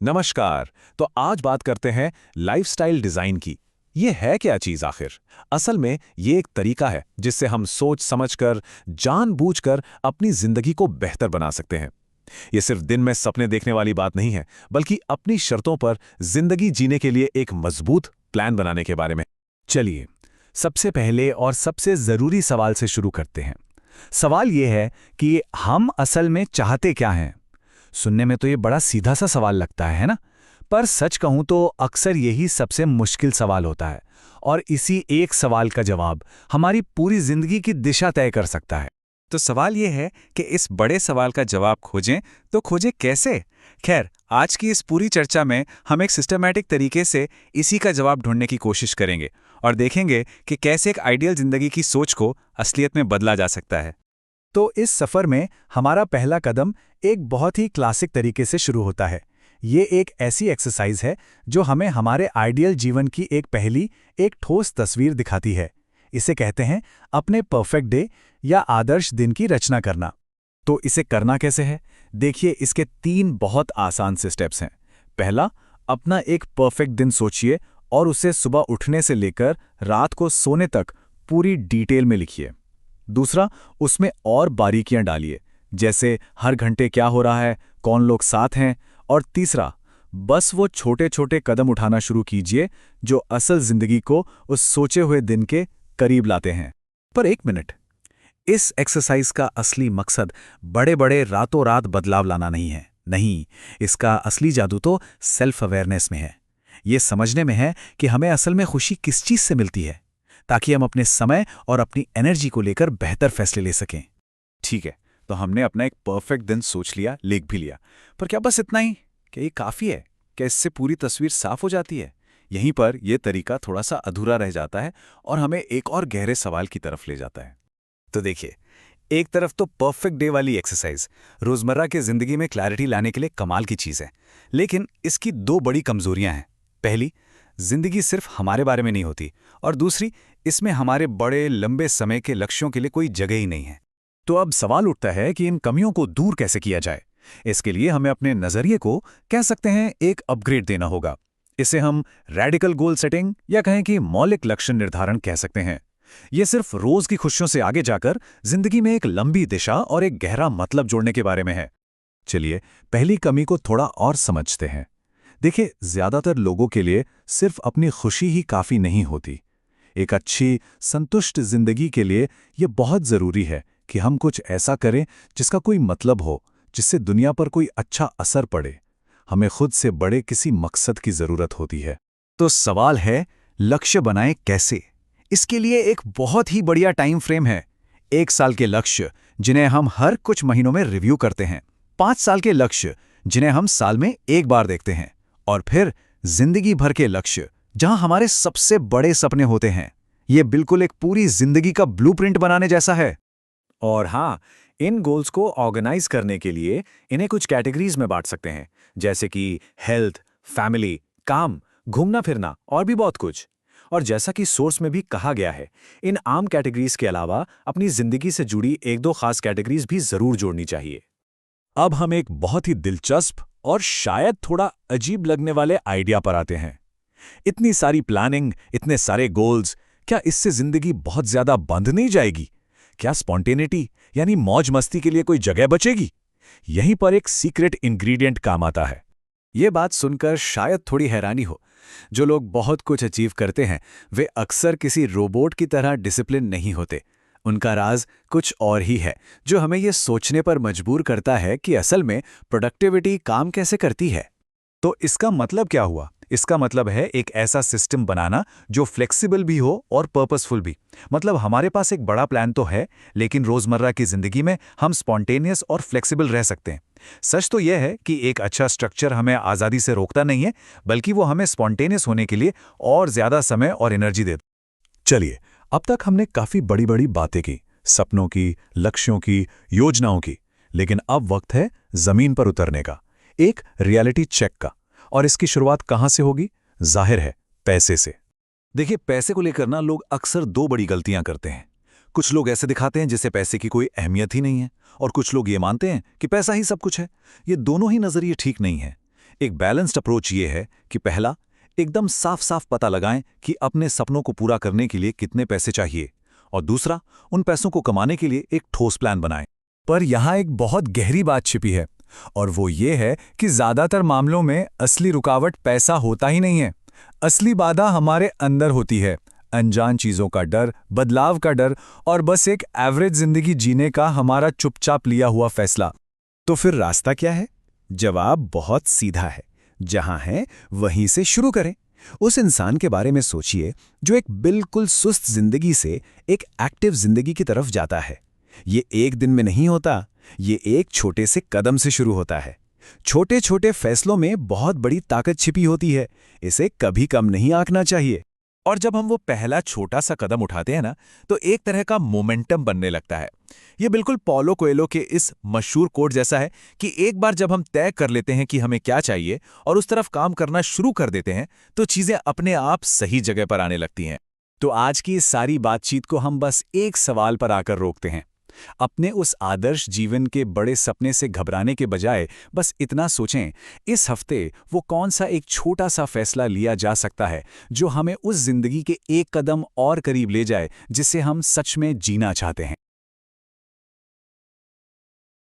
नमस्कार। तो आज बात करते हैं लाइफस्टाइल डिजाइन की। ये है क्या चीज आखिर? असल में ये एक तरीका है जिससे हम सोच समझकर, जानबूझकर अपनी जिंदगी को बेहतर बना सकते हैं। ये सिर्फ दिन में सपने देखने वाली बात नहीं है, बल्कि अपनी शर्तों पर जिंदगी जीने के लिए एक मजबूत प्लान बनाने के बारे में। चलिए, सबसे पहले और सबसे जरूरी सवाल से शुरू करते हैं। सवाल ये है कि हम असल में चाहते क्या हैं? सुनने में तो ये बड़ा सीधा सा सवाल लगता है ना? पर सच कहूं तो अक्सर यही सबसे मुश्किल सवाल होता है, और इसी एक सवाल का जवाब हमारी पूरी जिंदगी की दिशा तय कर सकता है। तो सवाल ये है कि इस बड़े सवाल का जवाब खोजें तो खोजें कैसे? खैर, आज की इस पूरी चर्चा में हम एक सिस्टमैटिक तरीके से इसी का जवाब ढूंढने की कोशिश करेंगे और देखेंगे कि कैसे एक आइडियल जिंदगी की सोच को असलियत में बदला जा सकता है। तो इस सफर में हमारा पहला कदम एक बहुत ही क्लासिक तरीके से शुरू होता है। ये एक ऐसी एक्सरसाइज है जो हमें हमारे आइडियल जीवन की एक ठोस तस्वीर दिखाती है। इसे कहते हैं अपने परफेक्ट डे या आदर्श दिन की रचना करना। तो इसे करना कैसे है? देखिए, इसके 3 बहुत आसान से स्टेप्स हैं। पहला, अपना एक परफेक्ट दिन सोचिए और उसे सुबह उठने से लेकर रात को सोने तक पूरी डिटेल में लिखिए। दूसरा, उसमें और बारीकियां डालिए, जैसे हर घंटे क्या हो रहा है, कौन लोग साथ हैं। और तीसरा, बस वो छोटे छोटे कदम उठाना शुरू कीजिए जो असल जिंदगी को उस सोचे हुए दिन के करीब लाते हैं। पर एक मिनट, इस एक्सरसाइज का असली मकसद बड़े बड़े रातों रात बदलाव लाना नहीं है। नहीं, इसका असली जादू तो सेल्फ अवेयरनेस में है। ये समझने में है कि हमें असल में खुशी किस चीज से मिलती है, ताकि हम अपने समय और अपनी एनर्जी को लेकर बेहतर फैसले ले सकें। ठीक है, तो हमने अपना एक परफेक्ट दिन सोच लिया, लिख भी लिया। पर क्या बस इतना ही? क्या ये काफ़ी है? क्या इससे पूरी तस्वीर साफ हो जाती है? यहीं पर यह तरीका थोड़ा सा अधूरा रह जाता है और हमें एक और गहरे सवाल की तरफ ले जाता है। तो देखिए, एक तरफ तो परफेक्ट डे वाली एक्सरसाइज रोजमर्रा की जिंदगी में क्लैरिटी लाने के लिए कमाल की चीज़ है, लेकिन इसकी 2 बड़ी कमजोरियां हैं। पहली, जिंदगी सिर्फ हमारे बारे में नहीं होती, और दूसरी, इसमें हमारे बड़े लंबे समय के लक्ष्यों के लिए कोई जगह ही नहीं है। तो अब सवाल उठता है कि इन कमियों को दूर कैसे किया जाए। इसके लिए हमें अपने नजरिए को, कह सकते हैं, एक अपग्रेड देना होगा। इसे हम रैडिकल गोल सेटिंग या कहें कि मौलिक लक्ष्य निर्धारण कह सकते हैं। ये सिर्फ रोज की खुशियों से आगे जाकर जिंदगी में एक लंबी दिशा और एक गहरा मतलब जोड़ने के बारे में है। चलिए, पहली कमी को थोड़ा और समझते हैं। देखिए, ज्यादातर लोगों के लिए सिर्फ अपनी खुशी ही काफी नहीं होती। एक अच्छी, संतुष्ट जिंदगी के लिए यह बहुत जरूरी है कि हम कुछ ऐसा करें जिसका कोई मतलब हो, जिससे दुनिया पर कोई अच्छा असर पड़े। हमें खुद से बड़े किसी मकसद की जरूरत होती है। तो सवाल है, लक्ष्य बनाएं कैसे? इसके लिए एक बहुत ही बढ़िया टाइम फ्रेम है। 1 साल के लक्ष्य, जिन्हें हम हर कुछ महीनों में रिव्यू करते हैं। 5 साल के लक्ष्य, जिन्हें हम साल में एक बार देखते हैं। और फिर जिंदगी भर के लक्ष्य, जहां हमारे सबसे बड़े सपने होते हैं। ये बिल्कुल एक पूरी जिंदगी का ब्लूप्रिंट बनाने जैसा है। और हाँ, इन गोल्स को ऑर्गेनाइज करने के लिए इन्हें कुछ कैटेगरीज में बांट सकते हैं, जैसे कि हेल्थ, फैमिली, काम, घूमना फिरना और भी बहुत कुछ। और जैसा कि सोर्स में भी कहा गया है, इन आम कैटेगरीज के अलावा अपनी जिंदगी से जुड़ी 1-2 खास कैटेगरीज भी जरूर जोड़नी चाहिए। अब हम एक बहुत ही दिलचस्प और शायद थोड़ा अजीब लगने वाले आइडिया पर आते हैं। इतनी सारी प्लानिंग, इतने सारे गोल्स, क्या इससे जिंदगी बहुत ज्यादा बंध नहीं जाएगी? क्या स्पॉन्टेनिटी यानी मौज मस्ती के लिए कोई जगह बचेगी? यहीं पर एक सीक्रेट इंग्रेडिएंट काम आता है। ये बात सुनकर शायद थोड़ी हैरानी हो। जो लोग बहुत कुछ अचीव करते हैं, वे अक्सर किसी रोबोट की तरह डिसिप्लिन नहीं होते। उनका राज कुछ और ही है, जो हमें ये सोचने पर मजबूर करता है कि असल में प्रोडक्टिविटी काम कैसे करती है। तो इसका मतलब क्या हुआ? इसका मतलब है एक ऐसा सिस्टम बनाना जो फ्लेक्सिबल भी हो और पर्पसफुल भी। मतलब हमारे पास एक बड़ा प्लान तो है, लेकिन रोजमर्रा की जिंदगी में हम स्पॉन्टेनियस और फ्लेक्सिबल रह सकते हैं। सच तो यह है कि एक अच्छा स्ट्रक्चर हमें आज़ादी से रोकता नहीं है, बल्कि वो हमें स्पॉन्टेनियस होने के लिए और ज्यादा समय और एनर्जी देता। चलिए, अब तक हमने काफी बड़ी बड़ी बातें की, सपनों की, लक्ष्यों की, योजनाओं की। लेकिन अब वक्त है जमीन पर उतरने का, एक रियलिटी चेक का। और इसकी शुरुआत कहां से होगी? जाहिर है, पैसे से। देखिए, पैसे को लेकर ना लोग अक्सर 2 बड़ी गलतियां करते हैं। कुछ लोग ऐसे दिखाते हैं जैसे पैसे की कोई अहमियत ही नहीं है, और कुछ लोग ये मानते हैं कि पैसा ही सब कुछ है। ये दोनों ही नजरिए ठीक नहीं है। एक बैलेंस्ड अप्रोच ये है कि पहला, एकदम साफ साफ पता लगाएं कि अपने सपनों को पूरा करने के लिए कितने पैसे चाहिए, और दूसरा, उन पैसों को कमाने के लिए एक ठोस प्लान बनाएं। पर यहाँ एक बहुत गहरी बात छिपी है, और वो ये है कि ज़्यादातर मामलों में असली रुकावट पैसा होता ही नहीं है। असली बाधा हमारे अंदर होती है, अनजान चीज़ों का डर, बदलाव का डर, और बस एक एवरेज जिंदगी जीने का हमारा चुपचाप लिया हुआ फैसला। तो फिर रास्ता क्या है? जवाब बहुत सीधा है। जहां है वहीं से शुरू करें। उस इंसान के बारे में सोचिए जो एक बिल्कुल सुस्त जिंदगी से एक एक्टिव जिंदगी की तरफ जाता है। ये एक दिन में नहीं होता, ये एक छोटे से कदम से शुरू होता है। छोटे छोटे फैसलों में बहुत बड़ी ताकत छिपी होती है, इसे कभी कम नहीं आंकना चाहिए। और जब हम वो पहला छोटा सा कदम उठाते हैं ना, तो एक तरह का मोमेंटम बनने लगता है। ये बिल्कुल पॉलो कोएल्हो के इस मशहूर कोट जैसा है कि एक बार जब हम तय कर लेते हैं कि हमें क्या चाहिए और उस तरफ काम करना शुरू कर देते हैं, तो चीजें अपने आप सही जगह पर आने लगती हैं। तो आज की इस सारी बातचीत को हम बस एक सवाल पर आकर रोकते हैं। अपने उस आदर्श जीवन के बड़े सपने से घबराने के बजाय बस इतना सोचें, इस हफ्ते वो कौन सा एक छोटा सा फैसला लिया जा सकता है जो हमें उस जिंदगी के एक कदम और करीब ले जाए जिसे हम सच में जीना चाहते हैं।